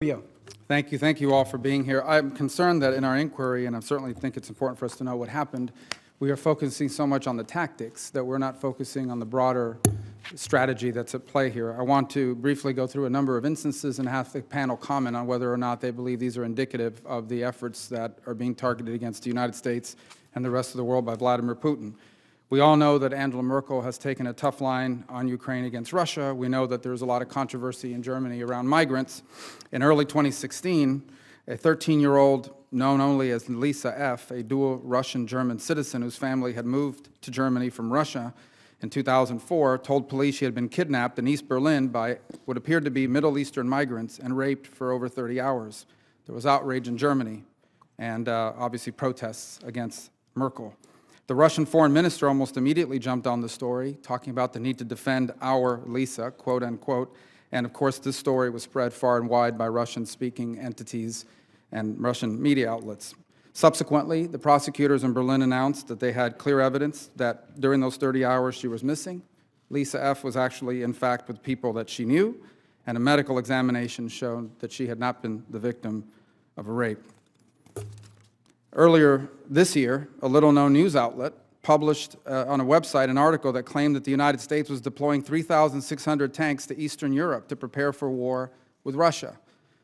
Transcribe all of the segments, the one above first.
Rubio. Thank you all for being here. I'm concerned that in our inquiry, and I certainly think it's important for us to know what happened, we are focusing so much on the tactics that we're not focusing on the broader strategy that's at play here. I want to briefly go through a number of instances and have the panel comment on whether or not they believe these are indicative of the efforts that are being targeted against the United States and the rest of the world by Vladimir Putin. We all know that Angela Merkel has taken a tough line on Ukraine against Russia. We know that there's a lot of controversy in Germany around migrants. In early 2016, a 13-year-old known only as Lisa F., a dual Russian-German citizen whose family had moved to Germany from Russia in 2004, told police she had been kidnapped in East Berlin by what appeared to be Middle Eastern migrants and raped for over 30 hours. There was outrage in Germany and obviously protests against Merkel. The Russian foreign minister almost immediately jumped on the story, talking about the need to defend our Lisa, quote unquote, and of course this story was spread far and wide by Russian-speaking entities and Russian media outlets. Subsequently, the prosecutors in Berlin announced that they had clear evidence that during those 30 hours she was missing, Lisa F. was actually, in fact, with people that she knew, and a medical examination showed that she had not been the victim of a rape. Earlier this year, a little-known news outlet published on a website an article that claimed that the United States was deploying 3,600 tanks to Eastern Europe to prepare for war with Russia.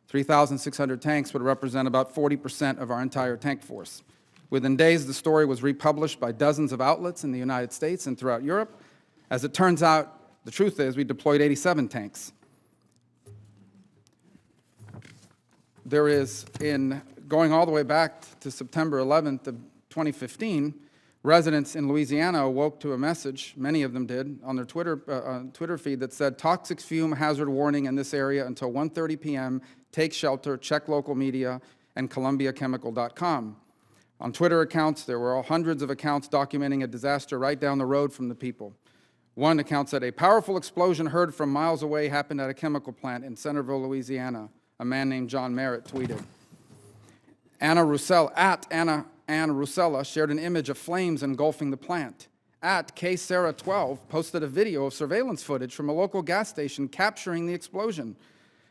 3,600 tanks would represent about 40% of our entire tank force. Within days, the story was republished by dozens of outlets in the United States and throughout Europe. As it turns out, the truth is we deployed 87 tanks. There is, going all the way back to September 11th of 2015, residents in Louisiana awoke to a message, many of them did, on their Twitter feed that said, "Toxic fume hazard warning in this area until 1:30 p.m. Take shelter, check local media, and columbiachemical.com." On Twitter accounts, there were hundreds of accounts documenting a disaster right down the road from the people. One account said, "A powerful explosion heard from miles away happened at a chemical plant in Centerville, Louisiana." A man named John Merritt tweeted. Anna Rusella shared an image of flames engulfing the plant. @KSarah12 posted a video of surveillance footage from a local gas station capturing the explosion.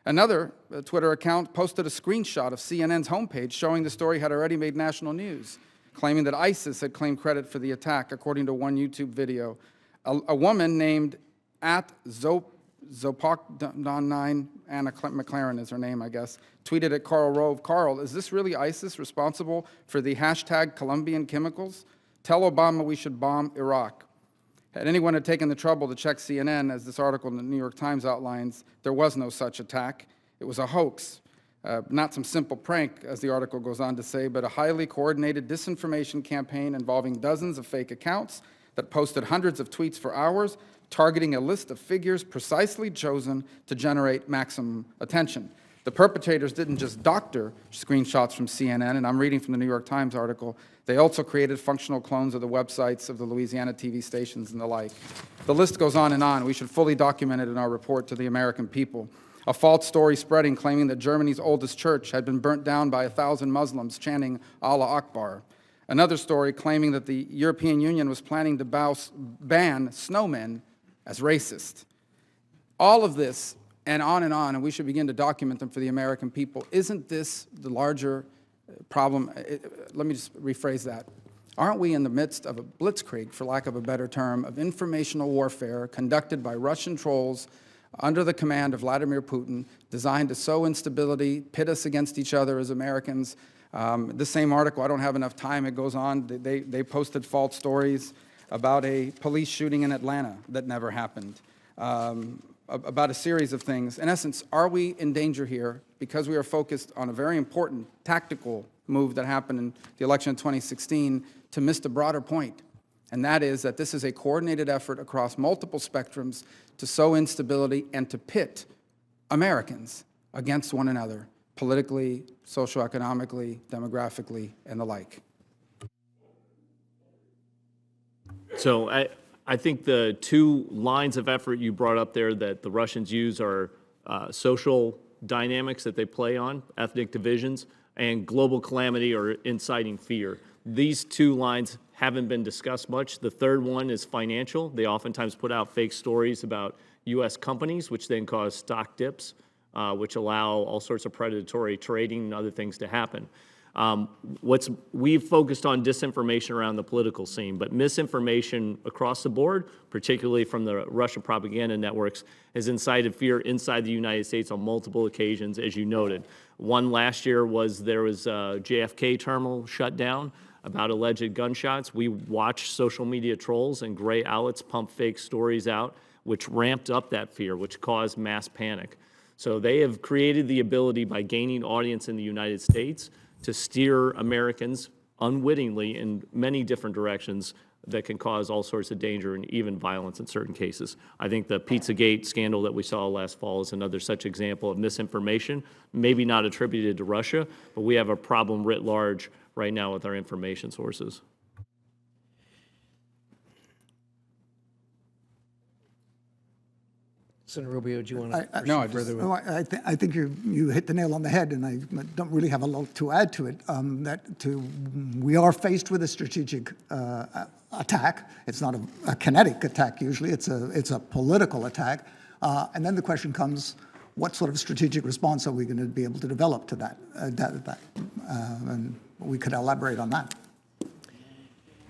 Another Twitter account posted a screenshot of CNN's homepage showing the story had already made national news, claiming that ISIS had claimed credit for the attack, according to one YouTube video. A woman named @Zopok9, Anna McLaren is her name, I guess, tweeted at Karl Rove, "Karl, is this really ISIS responsible for the hashtag Colombian chemicals? Tell Obama we should bomb Iraq." Had anyone taken the trouble to check CNN, as this article in the New York Times outlines, there was no such attack. It was a hoax. Not some simple prank, as the article goes on to say, but a highly coordinated disinformation campaign involving dozens of fake accounts that posted hundreds of tweets for hours, targeting a list of figures precisely chosen to generate maximum attention. The perpetrators didn't just doctor screenshots from CNN, and I'm reading from the New York Times article, they also created functional clones of the websites of the Louisiana TV stations and the like. The list goes on and on. We should fully document it in our report to the American people. A false story spreading claiming that Germany's oldest church had been burnt down by 1,000 Muslims chanting Allah Akbar. Another story claiming that the European Union was planning to ban snowmen as racist. All of this, and we should begin to document them for the American people. Isn't this the larger problem? Let me just rephrase that. Aren't we in the midst of a blitzkrieg, for lack of a better term, of informational warfare conducted by Russian trolls under the command of Vladimir Putin, designed to sow instability, pit us against each other as Americans? This same article, I don't have enough time, it goes on, they posted false stories about a police shooting in Atlanta that never happened, about a series of things. In essence, are we in danger here because we are focused on a very important tactical move that happened in the election of 2016 to miss the broader point? And that is that this is a coordinated effort across multiple spectrums to sow instability and to pit Americans against one another, politically, socioeconomically, demographically, and the like. So I think the two lines of effort you brought up there that the Russians use are social dynamics that they play on, ethnic divisions, and global calamity or inciting fear. These two lines haven't been discussed much. The third one is financial. They oftentimes put out fake stories about U.S. companies, which then cause stock dips. which allow all sorts of predatory trading and other things to happen. We've focused on disinformation around the political scene, but misinformation across the board, particularly from the Russian propaganda networks, has incited fear inside the United States on multiple occasions, as you noted. One last year there was a JFK terminal shut down about alleged gunshots. We watched social media trolls and gray outlets pump fake stories out, which ramped up that fear, which caused mass panic. So they have created the ability, by gaining audience in the United States, to steer Americans unwittingly in many different directions that can cause all sorts of danger and even violence in certain cases. I think the Pizzagate scandal that we saw last fall is another such example of misinformation, maybe not attributed to Russia, but we have a problem writ large right now with our information sources. Senator Rubio, do you want to No, I further? I think you hit the nail on the head, and I don't really have a lot to add to it. We are faced with a strategic attack. It's not a kinetic attack usually. It's a political attack, and then the question comes: what sort of strategic response are we going to be able to develop to that? And we could elaborate on that.